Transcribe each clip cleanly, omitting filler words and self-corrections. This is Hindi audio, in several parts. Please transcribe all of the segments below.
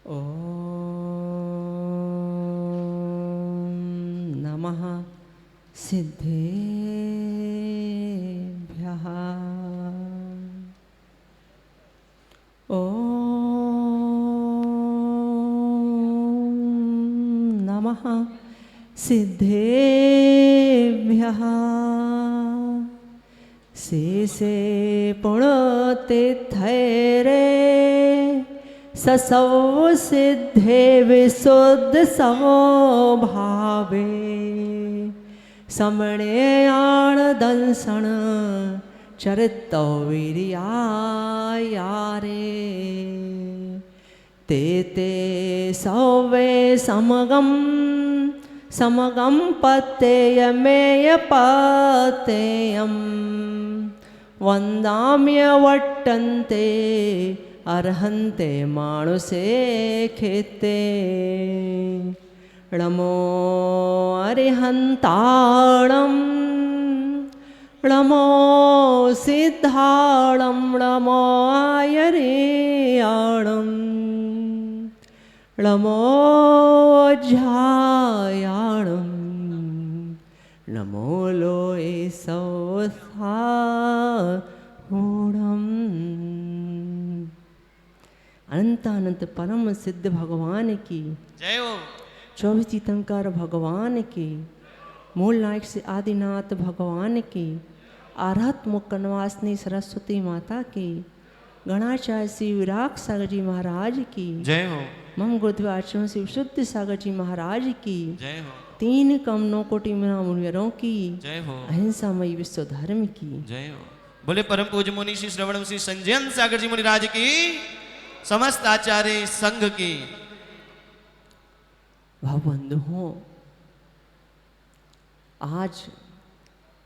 ॐ नमः सिद्धेभ्यः। ॐ नमः सिद्धेभ्यः। शेषे पुण्यतीर्थैरे ससौ सिद्धे विशुद्ध समभावे समणेयाण दंसन चरितो वीर्यायारे ते ते सौवे समगम समगम पतेयमेय पतेयम वंदाम्य वट्टन्ते अर्हन्ते मानुषे खेते णमो अरिहन्ताणं णमो सिद्धाणं णमो आयर्याणं णमो ज्यायाणं नमो लोये सौस्थाणम्। अनंतानंत परम सिद्ध भगवान की जय हो। 24 तीर्थंकर भगवान की, मूल नायक से आदिनाथ भगवान की, आरहत मुक्कनवासिनी सरस्वती माता की, गणाचार्य श्री विराग सागर जी महाराज की जय हो। मम गुरुदेव आचार्य श्री विशुद्ध सागर जी महाराज की जय हो। 3 कमनों कोटि मुनिवरों की जय हो। अहिंसा मई विश्व धर्म की जय हो। बोले परम पूज्य मुनि श्री श्रवण श्री संजयन सागर जी मुनिराज की, समस्त आचार्य संघ की। भावबंधुओं, आज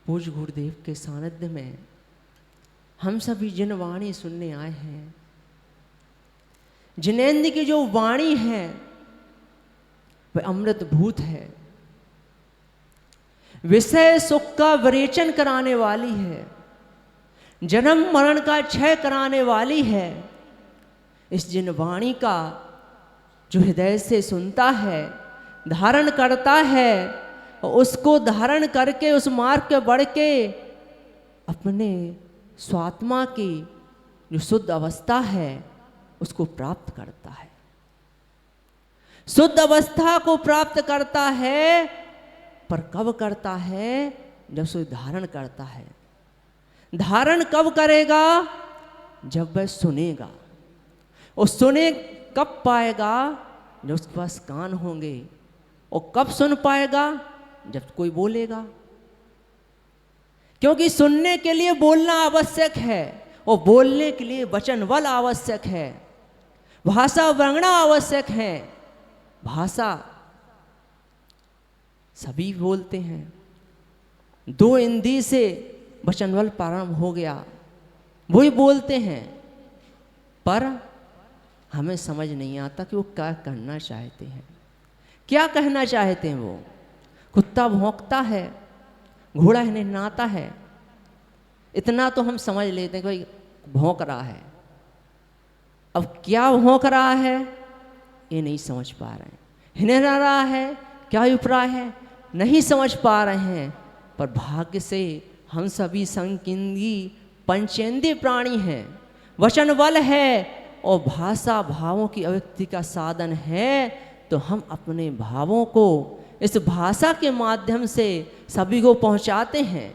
पूज्य गुरुदेव के सानिध्य में हम सभी जिन वाणी सुनने आए हैं, जिनेंद्र की जो वाणी है वह अमृत भूत है, विषय सुख का विरेचन कराने वाली है, जन्म मरण का क्षय कराने वाली है। इस जिन वाणी का जो हृदय से सुनता है, धारण करता है, और उसको धारण करके उस मार्ग के बढ़ के अपने स्वात्मा की जो शुद्ध अवस्था है उसको प्राप्त करता है। शुद्ध अवस्था को प्राप्त करता है, पर कब करता है? जब उसे धारण करता है। धारण कब करेगा? जब वह सुनेगा। और सुने कब पाएगा? जब उसके पास कान होंगे। और कब सुन पाएगा? जब कोई बोलेगा। क्योंकि सुनने के लिए बोलना आवश्यक है, और बोलने के लिए वचन बल आवश्यक है, भाषा वंगना आवश्यक है। भाषा सभी बोलते हैं, 2 इंद्री से वचन बल प्रारंभ हो गया, वही बोलते हैं, पर हमें समझ नहीं आता कि वो क्या करना चाहते हैं, क्या कहना चाहते हैं। वो कुत्ता भौंकता है, घोड़ा नहाता है, इतना तो हम समझ लेते हैं कि भाई भौंक रहा है। अब क्या भौंक रहा है ये नहीं समझ पा रहे हैं। हिनहरा रहा है, क्या अभिप्राय है, नहीं समझ पा रहे हैं। पर भाग्य से हम सभी संकीर्णी पंचेंद्रिय प्राणी हैं, वचन बल है और भाषा भावों की अभिव्यक्ति का साधन है। तो हम अपने भावों को इस भाषा के माध्यम से सभी को पहुंचाते हैं।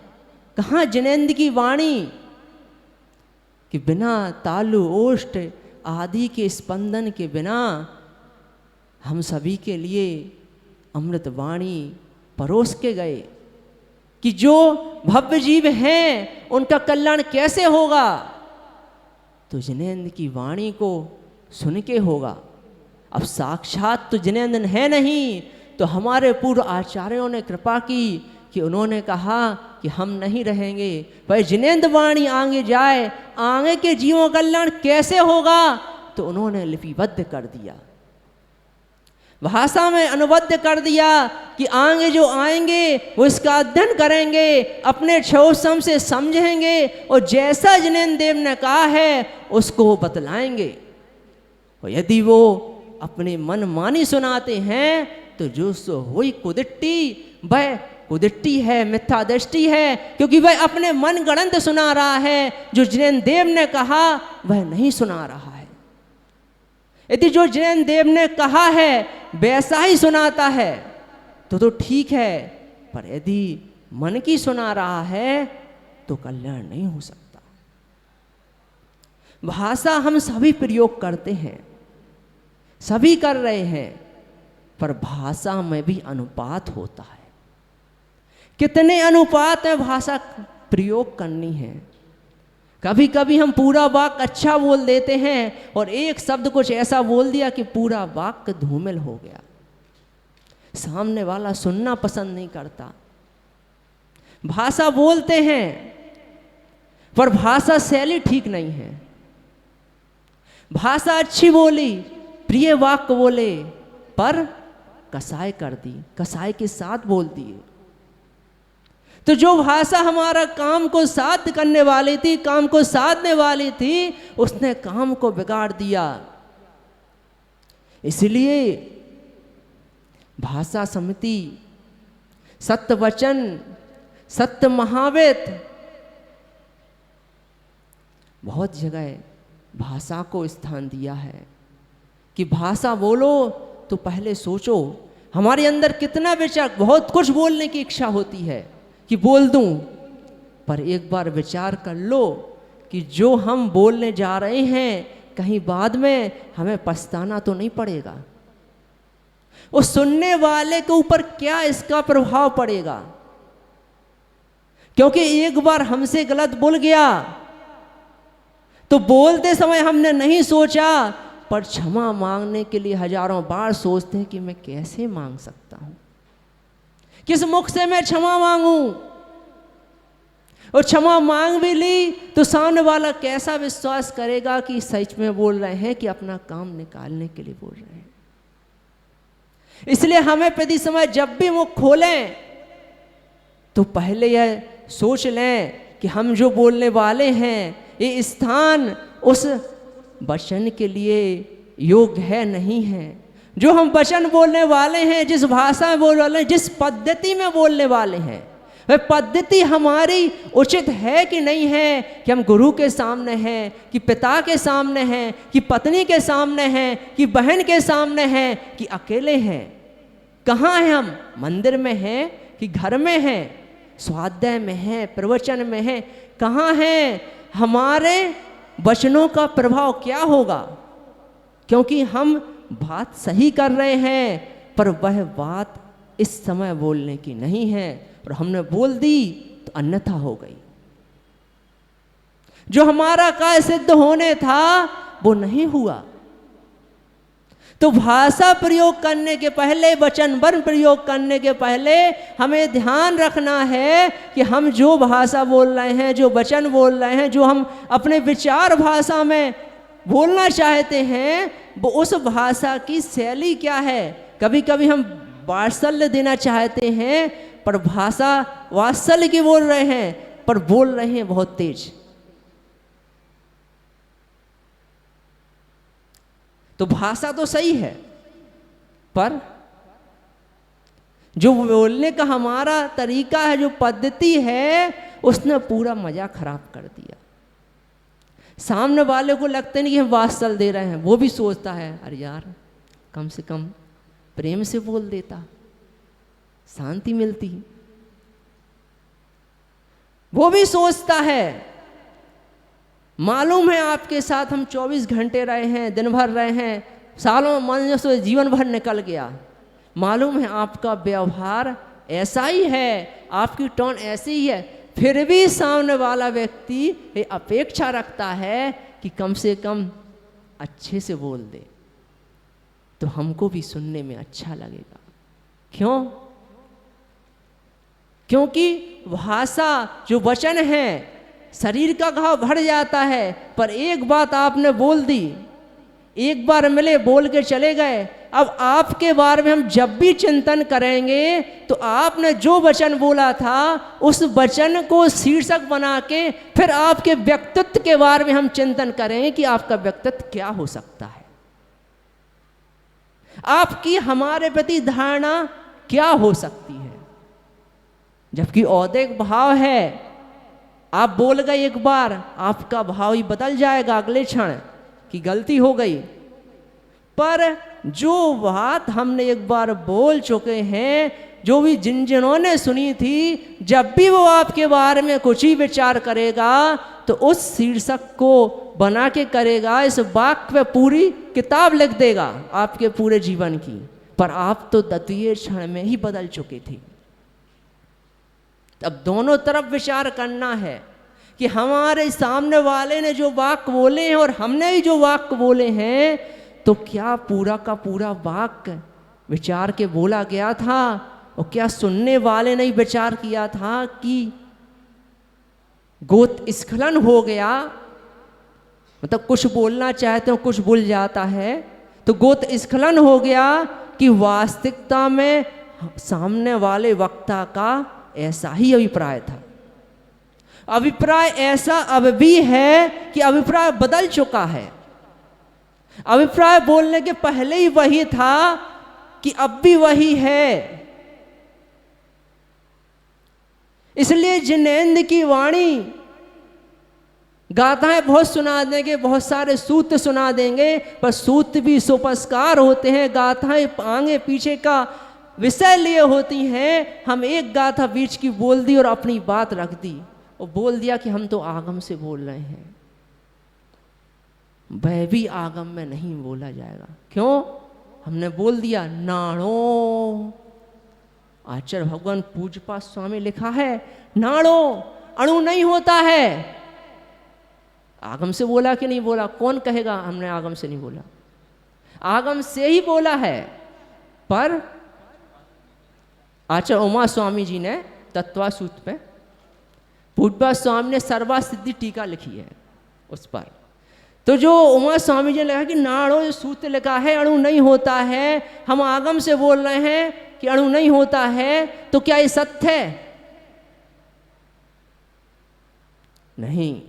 कहाँ जिनेंद्र की वाणी कि बिना तालु ओष्ठ आदि के स्पंदन के बिना हम सभी के लिए अमृत वाणी परोस के गए कि जो भव्य जीव हैं उनका कल्याण कैसे होगा? तो जिनेंद्र की वाणी को सुन के होगा। अब साक्षात तो जिनेंद्र है नहीं, तो हमारे पूर्व आचार्यों ने कृपा की कि उन्होंने कहा कि हम नहीं रहेंगे, पर जिनेंद्र वाणी आगे जाए, आगे के जीवों का कल्याण कैसे होगा? तो उन्होंने लिपिबद्ध कर दिया, भाषा में अनुबद्ध कर दिया कि आगे जो आएंगे वो इसका अध्ययन करेंगे, अपने क्षोभसम से समझेंगे और जैसा जिनेंद्र देव ने कहा है उसको वो बतलाएंगे। और यदि वो अपने मन मानी सुनाते हैं तो जो सो हुई कुदिट्टी, वह कुदिट्टी है, मिथ्या दृष्टि है, क्योंकि वह अपने मन गढ़ंत सुना रहा है। जो जैन देव ने कहा वह नहीं सुना रहा है। यदि जो जैन देव ने कहा है वैसा ही सुनाता है तो ठीक है, पर यदि मन की सुना रहा है तो कल्याण नहीं हो सकता। भाषा हम सभी प्रयोग करते हैं, सभी कर रहे हैं, पर भाषा में भी अनुपात होता है। कितने अनुपात में भाषा प्रयोग करनी है। कभी कभी हम पूरा वाक्य अच्छा बोल देते हैं और एक शब्द कुछ ऐसा बोल दिया कि पूरा वाक्य धूमिल हो गया, सामने वाला सुनना पसंद नहीं करता। भाषा बोलते हैं पर भाषा शैली ठीक नहीं है। भाषा अच्छी बोली, प्रिय वाक्य बोले, पर कसाय कर दी, कसाय के साथ बोल दिए। तो जो भाषा हमारा काम को साध्य करने वाली थी, काम को साधने वाली थी, उसने काम को बिगाड़ दिया। इसलिए भाषा समिति, सत्य वचन, सत्य महावेत, बहुत जगह भाषा को स्थान दिया है कि भाषा बोलो तो पहले सोचो हमारे अंदर कितना विचार। बहुत कुछ बोलने की इच्छा होती है कि बोल दूं, पर एक बार विचार कर लो कि जो हम बोलने जा रहे हैं कहीं बाद में हमें पछताना तो नहीं पड़ेगा। उस सुनने वाले के ऊपर क्या इसका प्रभाव पड़ेगा, क्योंकि एक बार हमसे गलत बोल गया तो बोलते समय हमने नहीं सोचा, पर क्षमा मांगने के लिए हजारों बार सोचते हैं कि मैं कैसे मांग सकता हूं, किस मुख से मैं क्षमा मांगूं। और क्षमा मांग भी ली तो सामने वाला कैसा विश्वास करेगा कि सच में बोल रहे हैं कि अपना काम निकालने के लिए बोल रहे हैं। इसलिए हमें प्रति समय जब भी मुख खोलें तो पहले यह सोच लें कि हम जो बोलने वाले हैं ये स्थान उस वचन के लिए योग्य है नहीं है। जो हम वचन बोलने वाले हैं, जिस भाषा में बोलने वाले हैं, जिस पद्धति में बोलने वाले हैं, वह पद्धति हमारी उचित है कि नहीं है, कि हम गुरु के सामने हैं, कि पिता के सामने हैं, कि पत्नी के सामने हैं, कि बहन के सामने हैं, कि अकेले हैं। कहाँ हैं हम? मंदिर में हैं कि घर में हैं, स्वाध्याय में हैं, प्रवचन में हैं, कहाँ हैं? हमारे वचनों का प्रभाव क्या होगा? क्योंकि हम बात सही कर रहे हैं पर वह बात इस समय बोलने की नहीं है, और हमने बोल दी तो अन्यथा हो गई। जो हमारा कार्य सिद्ध होने था वो नहीं हुआ। तो भाषा प्रयोग करने के पहले, वचन वर्ण प्रयोग करने के पहले हमें ध्यान रखना है कि हम जो भाषा बोल रहे हैं, जो वचन बोल रहे हैं, जो हम अपने विचार भाषा में बोलना चाहते हैं, वो उस भाषा की शैली क्या है। कभी कभी हम वात्सल्य देना चाहते हैं पर भाषा वात्सल्य की बोल रहे हैं, पर बोल रहे हैं बहुत तेज। तो भाषा तो सही है, पर जो बोलने का हमारा तरीका है, जो पद्धति है, उसने पूरा मजा खराब कर दिया। सामने वाले को लगता नहीं कि हम वात्सल्य दे रहे हैं, वो भी सोचता है अरे यार कम से कम प्रेम से बोल देता, शांति मिलती। वो भी सोचता है, मालूम है आपके साथ हम 24 घंटे रहे हैं, दिन भर रहे हैं, सालों मन से जीवन भर निकल गया, मालूम है आपका व्यवहार ऐसा ही है, आपकी टोन ऐसी ही है, फिर भी सामने वाला व्यक्ति ये अपेक्षा रखता है कि कम से कम अच्छे से बोल दे तो हमको भी सुनने में अच्छा लगेगा। क्यों? क्योंकि भाषा जो वचन है, शरीर का घाव भर जाता है, पर एक बात आपने बोल दी, एक बार मिले बोल के चले गए। अब आपके बारे में हम जब भी चिंतन करेंगे तो आपने जो वचन बोला था उस वचन को शीर्षक बना के फिर आपके व्यक्तित्व के बारे में हम चिंतन करें कि आपका व्यक्तित्व क्या हो सकता है। आपकी हमारे प्रति धारणा क्या हो सकती है? जबकि औदिक भाव है, आप बोल गए एक बार, आपका भाव ही बदल जाएगा अगले क्षण कि गलती हो गई। पर जो बात हमने एक बार बोल चुके हैं, जो भी जिन्होंने सुनी थी, जब भी वो आपके बारे में कुछ ही विचार करेगा तो उस शीर्षक को बना के करेगा, इस वाक्य पे पूरी किताब लिख देगा आपके पूरे जीवन की। पर आप तो द्वितीय क्षण में ही बदल चुके थे। अब दोनों तरफ विचार करना है कि हमारे सामने वाले ने जो वाक्य बोले हैं और हमने भी जो वाक्य बोले हैं, तो क्या पूरा का पूरा वाक्य विचार के बोला गया था, और क्या सुनने वाले ने ही विचार किया था कि गोत स्खलन हो गया, मतलब कुछ बोलना चाहते हो कुछ भूल जाता है, तो गोत स्खलन हो गया कि वास्तविकता में सामने वाले वक्ता का ऐसा ही अभिप्राय था। अभिप्राय ऐसा अब भी है कि अभिप्राय बदल चुका है। अभिप्राय बोलने के पहले ही वही था कि अब भी वही है। इसलिए जिनेंद्र की वाणी गाथाएं बहुत सुना देंगे, बहुत सारे सूत्र सुना देंगे, पर सूत्र भी सोपस्कार होते हैं, गाथाएं आगे पीछे का विषय लिए होती हैं। हम एक गाथा बीच की बोल दी और अपनी बात रख दी और बोल दिया कि हम तो आगम से बोल रहे हैं। वह भी आगम में नहीं बोला जाएगा। क्यों? हमने बोल दिया नाणो। आचार्य भगवान पूज्यपाद स्वामी लिखा है नाणो अणु नहीं होता है। आगम से बोला कि नहीं बोला? कौन कहेगा हमने आगम से नहीं बोला? आगम से ही बोला है। पर आचार्य उमा स्वामी जी ने तत्वासूत्र पे, पूज्यपाद स्वामी ने सर्वासिद्धि टीका लिखी है उस पर, तो जो उमा स्वामी जी ने लिखा कि नाड़ो जो सूत्र लिखा है अणु नहीं होता है, हम आगम से बोल रहे हैं कि अणु नहीं होता है, तो क्या ये सत्य है? नहीं।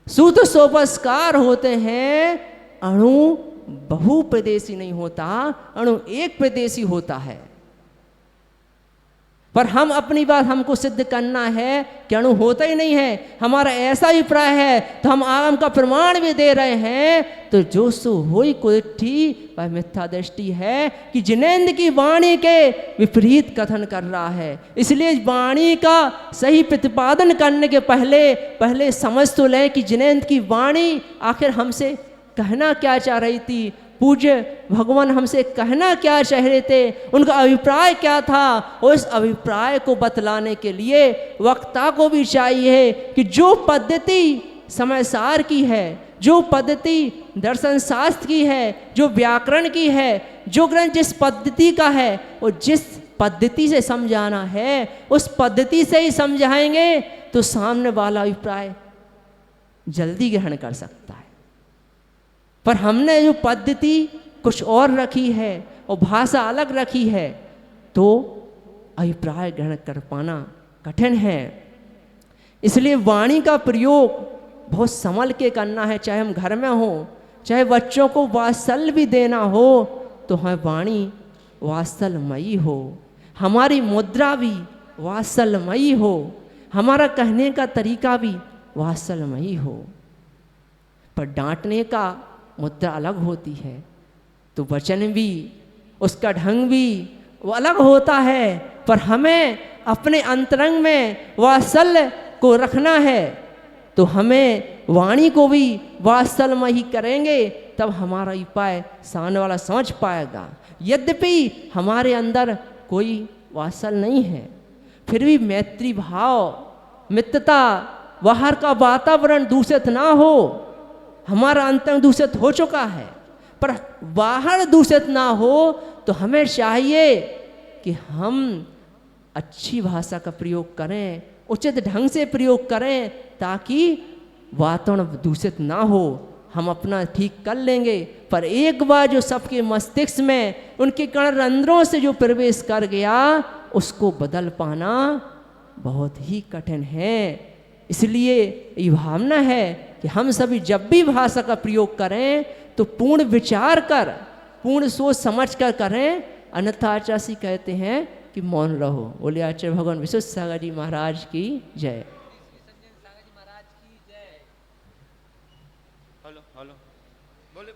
सूत्र सोपस्कार होते हैं। अणु बहुप्रदेशी नहीं होता, अणु एक प्रदेशी होता है। पर हम अपनी बात हमको सिद्ध करना है कि अणु होता ही नहीं है, हमारा ऐसा अभिप्राय है, तो हम आगम का प्रमाण भी दे रहे हैं। तो जो सो होई कुठी वह मिथ्या दृष्टि है कि जिनेंद्र की वाणी के विपरीत कथन कर रहा है। इसलिए वाणी का सही प्रतिपादन करने के पहले समझ तो लें कि जिनेंद्र की वाणी आखिर हमसे कहना क्या चाह रही थी, पूज्य भगवान हमसे कहना क्या चाह रहे थे, उनका अभिप्राय क्या था। उस अभिप्राय को बतलाने के लिए वक्ता को भी चाहिए कि जो पद्धति समय सार की है, जो पद्धति दर्शन शास्त्र की है, जो व्याकरण की है, जो ग्रंथ जिस पद्धति का है, वो जिस पद्धति से समझाना है उस पद्धति से ही समझाएंगे तो सामने वाला अभिप्राय जल्दी ग्रहण कर सकता है। पर हमने जो पद्धति कुछ और रखी है और भाषा अलग रखी है, तो अभिप्राय ग्रहण कर पाना कठिन है। इसलिए वाणी का प्रयोग बहुत संभल के करना है। चाहे हम घर में हो, चाहे बच्चों को वात्सल्य भी देना हो, तो हमारी वाणी वात्सल्यमयी हो, हमारी मुद्रा भी वात्सल्यमयी हो, हमारा कहने का तरीका भी वात्सल्यमयी हो। पर डांटने का मुद्रा अलग होती है, तो वचन भी, उसका ढंग भी वो अलग होता है। पर हमें अपने अंतरंग में वात्सल्य को रखना है, तो हमें वाणी को भी वात्सल्यमय ही करेंगे, तब हमारा उपाय सामने वाला समझ पाएगा। यद्यपि हमारे अंदर कोई वात्सल्य नहीं है, फिर भी मैत्री भाव, मित्रता, बाहर का वातावरण दूषित ना हो। हमारा अंतर दूषित हो चुका है, पर बाहर दूषित ना हो, तो हमें चाहिए कि हम अच्छी भाषा का प्रयोग करें, उचित ढंग से प्रयोग करें, ताकि वातावरण दूषित ना हो। हम अपना ठीक कर लेंगे, पर एक बार जो सबके मस्तिष्क में, उनके कण रंध्रों से जो प्रवेश कर गया, उसको बदल पाना बहुत ही कठिन है। इसलिए ये भावना है कि हम सभी जब भी भाषा का प्रयोग करें तो पूर्ण विचार कर पूर्ण सोच समझ कर करें, अन्यथा आचार्य जी कहते हैं कि मौन रहो। बोले आचार्य भगवान विश्व सागर जी महाराज की जय। हेलो हेलो बोले